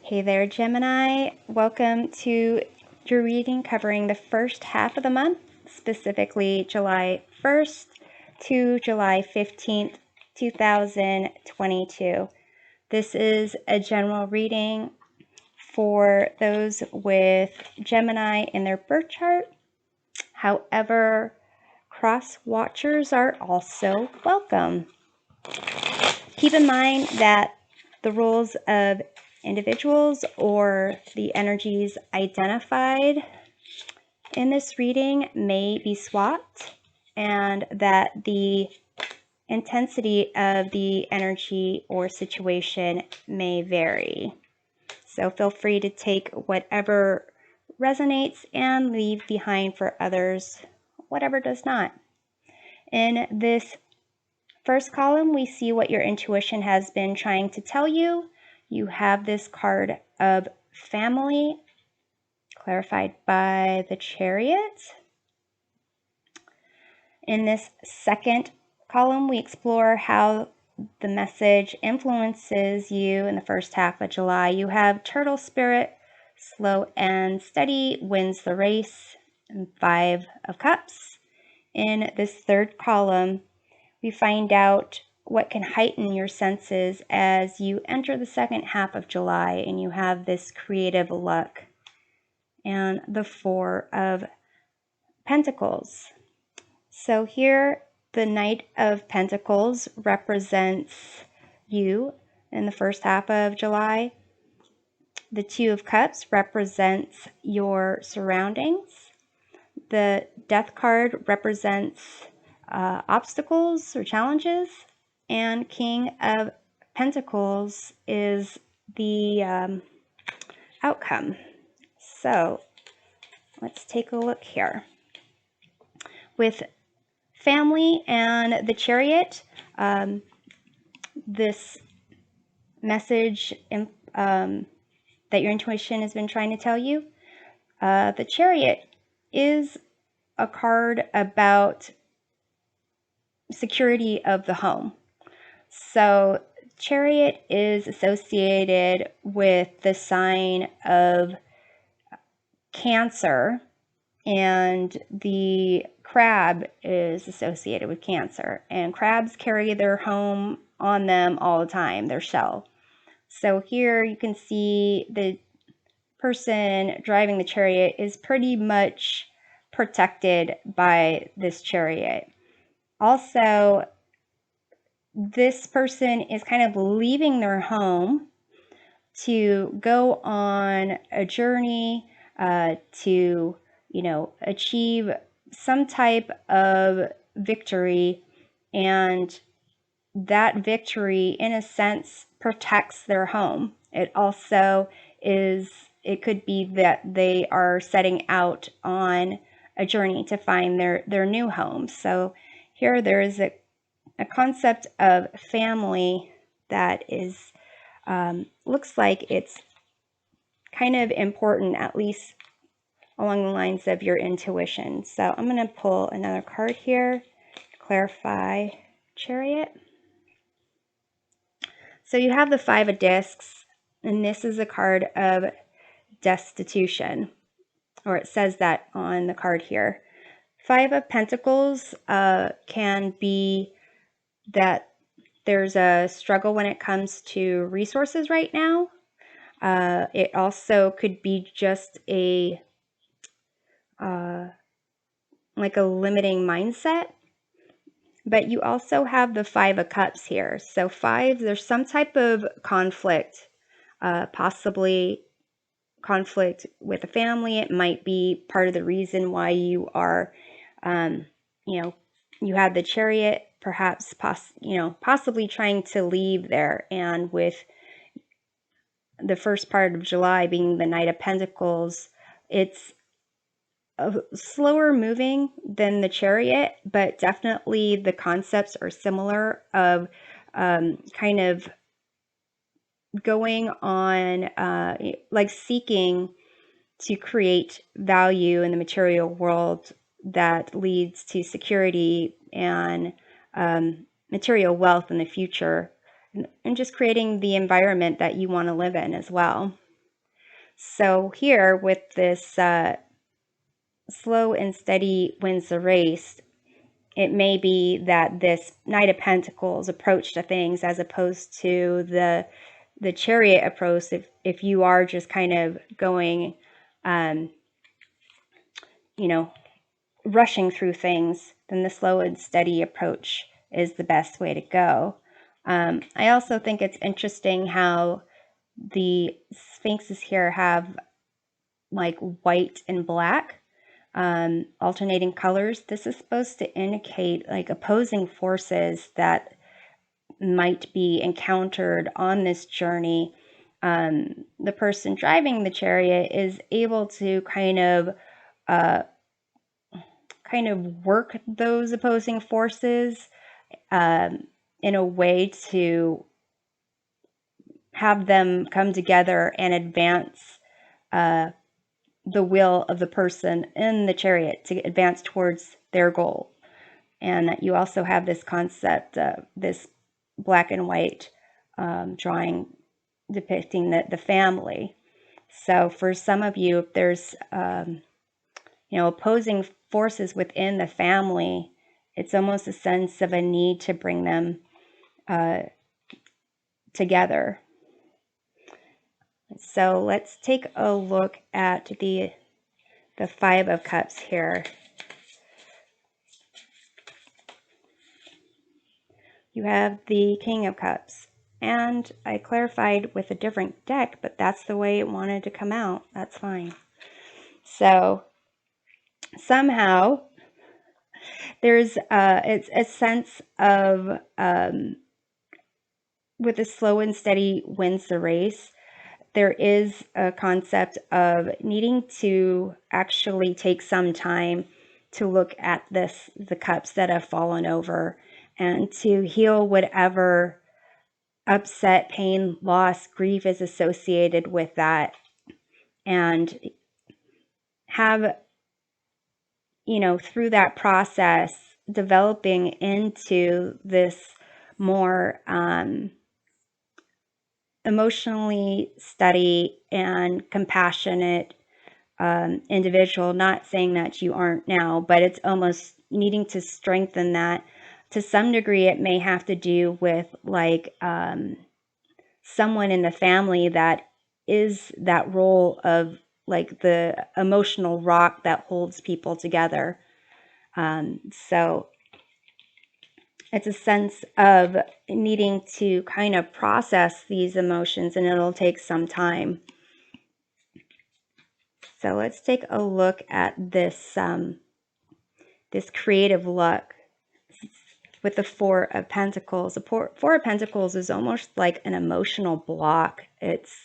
Hey there, Gemini. Welcome to your reading covering the first half of the month, specifically July 1st to July 15th, 2022. This is a general reading for those with Gemini in their birth chart. However, cross watchers are also welcome. Keep in mind that the rules of individuals or the energies identified in this reading may be swapped, and that the intensity of the energy or situation may vary. So feel free to take whatever resonates and leave behind for others whatever does not. In this first column, we see what your intuition has been trying to tell you. You have this card of family, clarified by the Chariot. In this second column, we explore how the message influences you in the first half of July. You have Turtle Spirit, slow and steady wins the race, and 5 of Cups. In this third column, we find out what can heighten your senses as you enter the second half of July, and you have this creative luck. And the 4 of Pentacles. So here, the Knight of Pentacles represents you in the first half of July. The 2 of Cups represents your surroundings. The Death card represents obstacles or challenges, and King of Pentacles is the outcome. So let's take a look here. With family and the Chariot, this message that your intuition has been trying to tell you, the Chariot is a card about security of the home. So Chariot is associated with the sign of Cancer, and the crab is associated with Cancer, and crabs carry their home on them all the time, their shell. So here you can see the person driving the Chariot is pretty much protected by this Chariot. Also, this person is kind of leaving their home to go on a journey to, achieve some type of victory, and that victory, in a sense, protects their home. It also it could be that they are setting out on a journey to find their new home. So here there is a concept of family that is looks like it's kind of important, at least along the lines of your intuition. So I'm going to pull another card here to clarify Chariot. So you have the 5 of Discs, and this is a card of destitution, or it says that on the card here. 5 of Pentacles can be that there's a struggle when it comes to resources right now. It also could be just like a limiting mindset. But you also have the 5 of Cups here. So 5, there's some type of conflict, possibly conflict with a family. It might be part of the reason why you are, you have the Chariot, perhaps, possibly trying to leave there. And with the first part of July being the Knight of Pentacles, it's slower moving than the Chariot, but definitely the concepts are similar of kind of going on, like seeking to create value in the material world that leads to security and material wealth in the future, and just creating the environment that you want to live in as well. So here with this slow and steady wins the race, it may be that this Knight of Pentacles approach to things as opposed to the Chariot approach. If you are just kind of going, you know, rushing through things, then the slow and steady approach is the best way to go. I also think it's interesting how the Sphinxes here have like white and black alternating colors. This is supposed to indicate like opposing forces that might be encountered on this journey. The person driving the chariot is able to kind of work those opposing forces in a way to have them come together and advance the will of the person in the chariot to advance towards their goal. And you also have this concept, this black and white drawing depicting the family. So for some of you, if there's opposing forces within the family, it's almost a sense of a need to bring them together. So let's take a look at the Five of Cups here. You have the King of Cups, and I clarified with a different deck, but that's the way it wanted to come out. That's fine. So somehow there's it's a sense of with the slow and steady wins the race. There is a concept of needing to actually take some time to look at the cups that have fallen over, and to heal whatever upset, pain, loss, grief is associated with that, and have, through that process, developing into this more emotionally steady and compassionate individual. Not saying that you aren't now, but it's almost needing to strengthen that. To some degree, it may have to do with like someone in the family that is that role of like the emotional rock that holds people together. So it's a sense of needing to kind of process these emotions, and it'll take some time. So let's take a look at this this creative look with the Four of Pentacles. The Four of Pentacles is almost like an emotional block. It's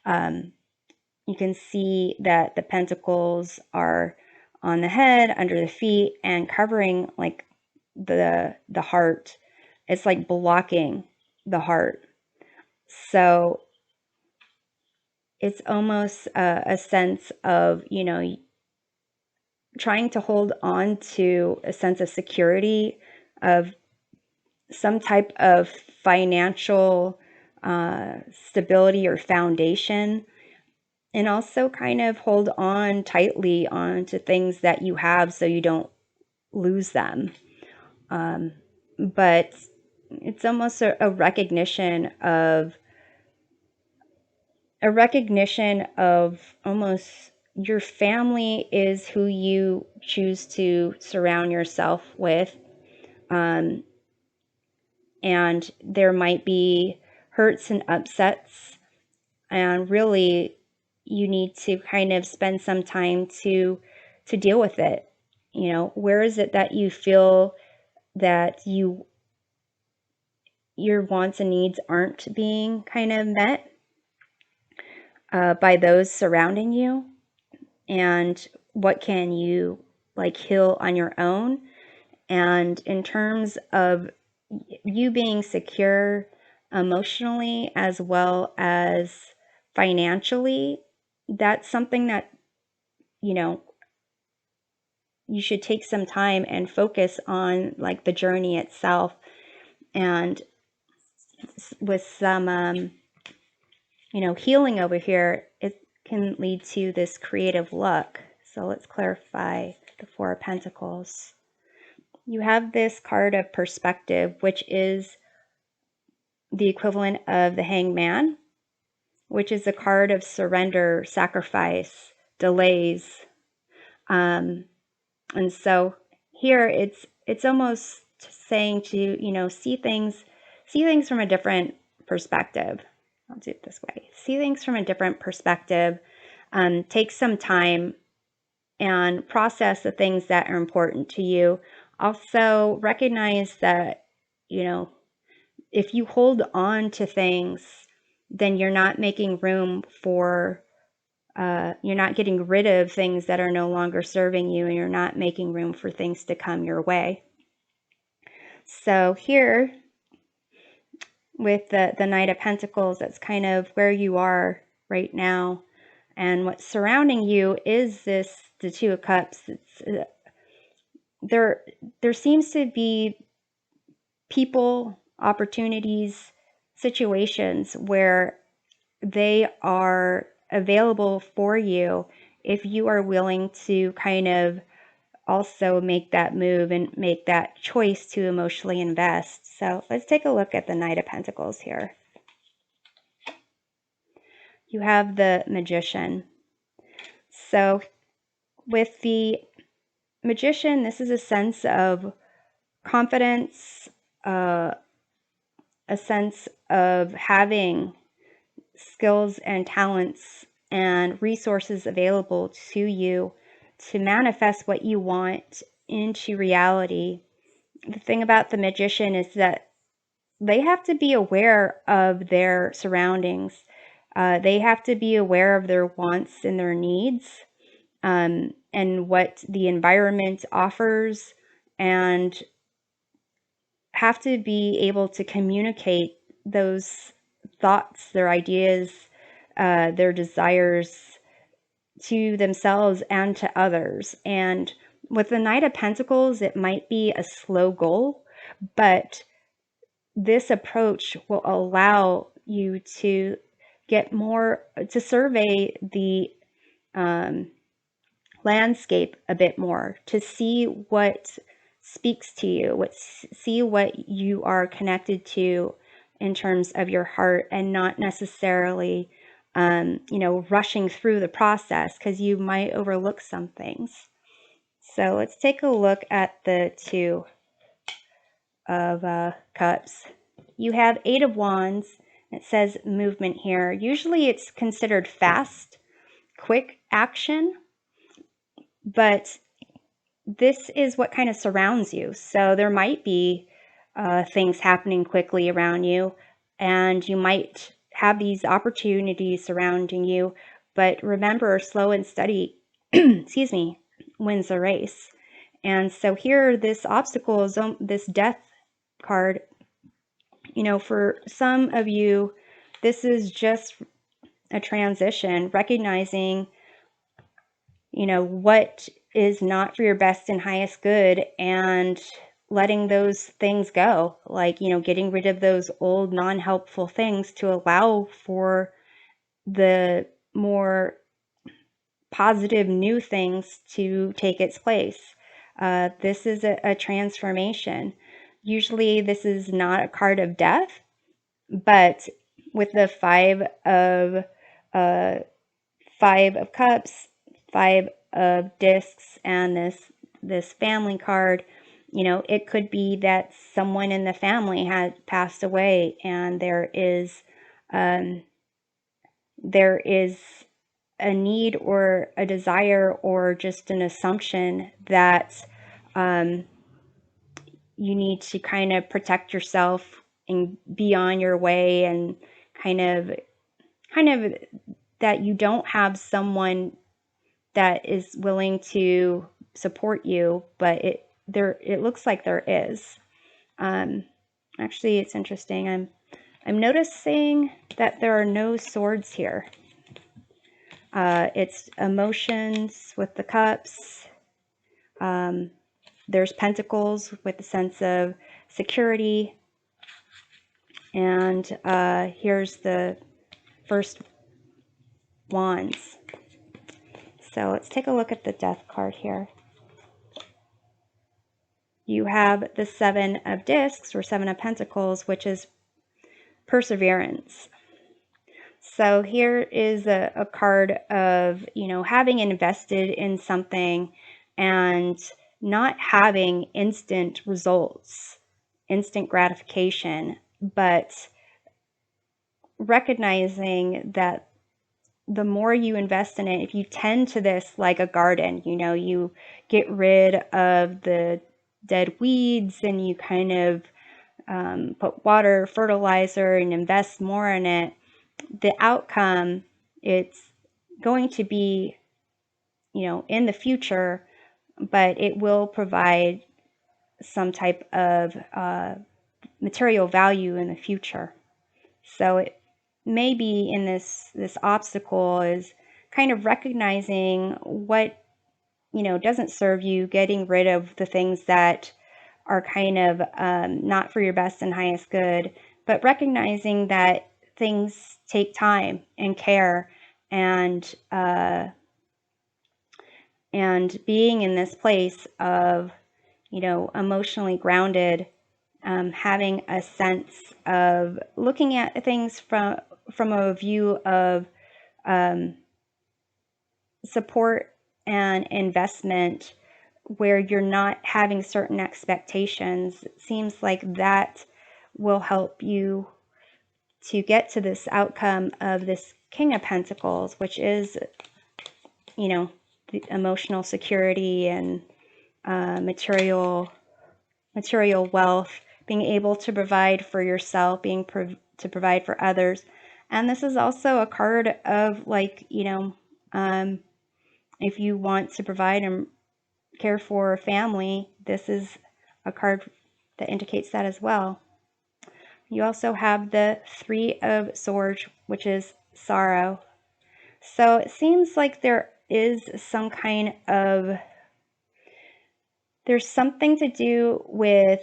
you can see that the pentacles are on the head, under the feet, and covering like the heart. It's like blocking the heart. So it's almost a sense of, trying to hold on to a sense of security, of some type of financial stability or foundation, and also kind of hold on tightly onto things that you have so you don't lose them. But it's almost a recognition of almost your family is who you choose to surround yourself with. And there might be hurts and upsets, and really you need to kind of spend some time to deal with it. Where is it that you feel that your wants and needs aren't being kind of met by those surrounding you, and what can you like heal on your own? And in terms of you being secure emotionally as well as financially, that's something that you should take some time and focus on, like the journey itself. And with some healing over here, can lead to this creative luck. So let's clarify the Four of Pentacles. You have this card of perspective, which is the equivalent of the Hangman, which is a card of surrender, sacrifice, delays. And so here it's almost saying to, see things from a different perspective. I'll do it this way. See things from a different perspective. Take some time and process the things that are important to you. Also recognize that, if you hold on to things, then you're not making room for, you're not getting rid of things that are no longer serving you, and you're not making room for things to come your way. So here, with the Knight of Pentacles, that's kind of where you are right now. And what's surrounding you is the Two of Cups. There seems to be people, opportunities, situations where they are available for you if you are willing to kind of also make that move and make that choice to emotionally invest. So let's take a look at the Knight of Pentacles here. You have the Magician. So with the Magician, this is a sense of confidence, a sense of having skills and talents and resources available to you to manifest what you want into reality. The thing about the Magician is that they have to be aware of their surroundings. They have to be aware of their wants and their needs, and what the environment offers, and have to be able to communicate those thoughts, their ideas, their desires to themselves and to others. And with the Knight of Pentacles, it might be a slow goal, but this approach will allow you to get more, to survey the landscape a bit more, to see what speaks to you, see what you are connected to in terms of your heart, and not necessarily rushing through the process, because you might overlook some things. So let's take a look at the Two of Cups. You have Eight of Wands. It says movement here. Usually it's considered fast, quick action, but this is what kind of surrounds you. So there might be things happening quickly around you, and you might have these opportunities surrounding you, but remember, slow and steady, excuse me, wins the race. And so here, this obstacle is this death card. For some of you, this is just a transition, recognizing, what is not for your best and highest good, and letting those things go, like, getting rid of those old non-helpful things to allow for the more positive new things to take its place. This is a transformation. Usually this is not a card of death, but with the Five of Cups, Five of Discs, and this family card, it could be that someone in the family had passed away, and there is a need or a desire or just an assumption that you need to kind of protect yourself and be on your way, and kind of that you don't have someone that is willing to support you, but it looks like there is. Actually, it's interesting. I'm noticing that there are no swords here. It's emotions with the cups. There's pentacles with a sense of security. And here's the first Wands. So let's take a look at the Death card here. You have the Seven of Discs, or Seven of Pentacles, which is perseverance. So here is a card of, you know, having invested in something and not having instant results, instant gratification, but recognizing that the more you invest in it, if you tend to this like a garden, you know, you get rid of the dead weeds and you kind of put water, fertilizer, and invest more in it, the outcome, it's going to be, you know, in the future, but it will provide some type of material value in the future. So it may be in this obstacle is kind of recognizing what, you know, doesn't serve you, getting rid of the things that are kind of not for your best and highest good, but recognizing that things take time and care, and being in this place of, you know, emotionally grounded, having a sense of looking at things from a view of support and investment, where you're not having certain expectations. It seems like that will help you to get to this outcome of this King of Pentacles, which is, you know, the emotional security and material wealth, being able to provide for yourself, to provide for others. And this is also a card of, like, you know, if you want to provide and care for a family, this is a card that indicates that as well. You also have the Three of Swords, which is sorrow. So it seems like there is some kind of, there's something to do with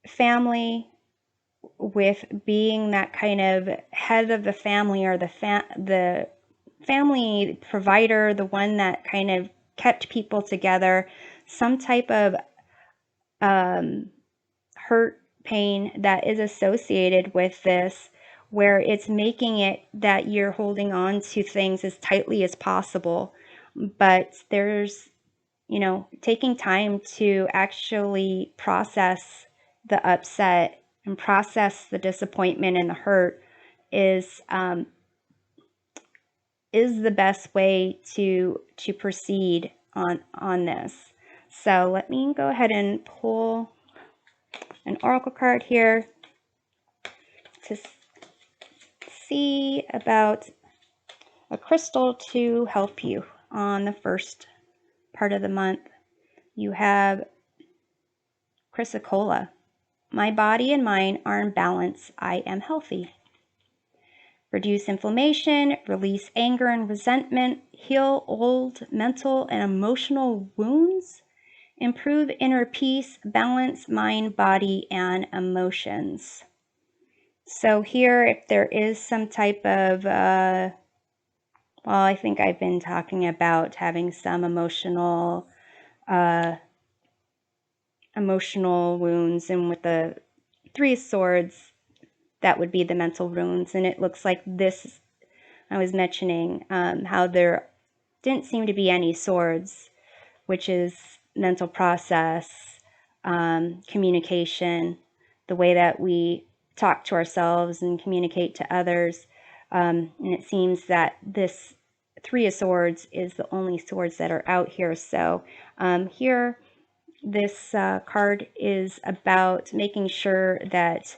family, with being that kind of head of the family, or the family provider, the one that kind of kept people together. Some type of hurt, pain that is associated with this, where it's making it that you're holding on to things as tightly as possible. But there's, you know, taking time to actually process the upset and process the disappointment and the hurt is the best way to proceed on this. So let me go ahead and pull an oracle card here to see about a crystal to help you on the first part of the month. You have chrysocolla. My body and mind are in balance. I am healthy. Reduce inflammation, release anger and resentment, heal old mental and emotional wounds, improve inner peace, balance mind, body, and emotions. So here, if there is some type of, well, I think I've been talking about having some emotional wounds, and with the Three of Swords, that would be the mental wounds. And it looks like this, I was mentioning how there didn't seem to be any swords, which is mental process, communication, the way that we talk to ourselves and communicate to others. And it seems that this Three of Swords is the only swords that are out here. So here, this card is about making sure that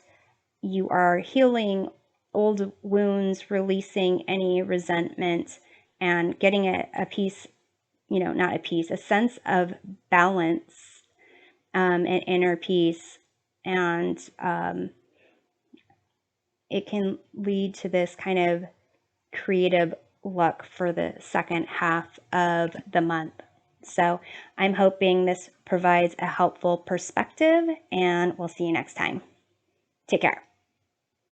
you are healing old wounds, releasing any resentment, and getting a piece, you know, not a piece, a sense of balance and inner peace. And it can lead to this kind of creative luck for the second half of the month. So I'm hoping this provides a helpful perspective, and we'll see you next time. Take care.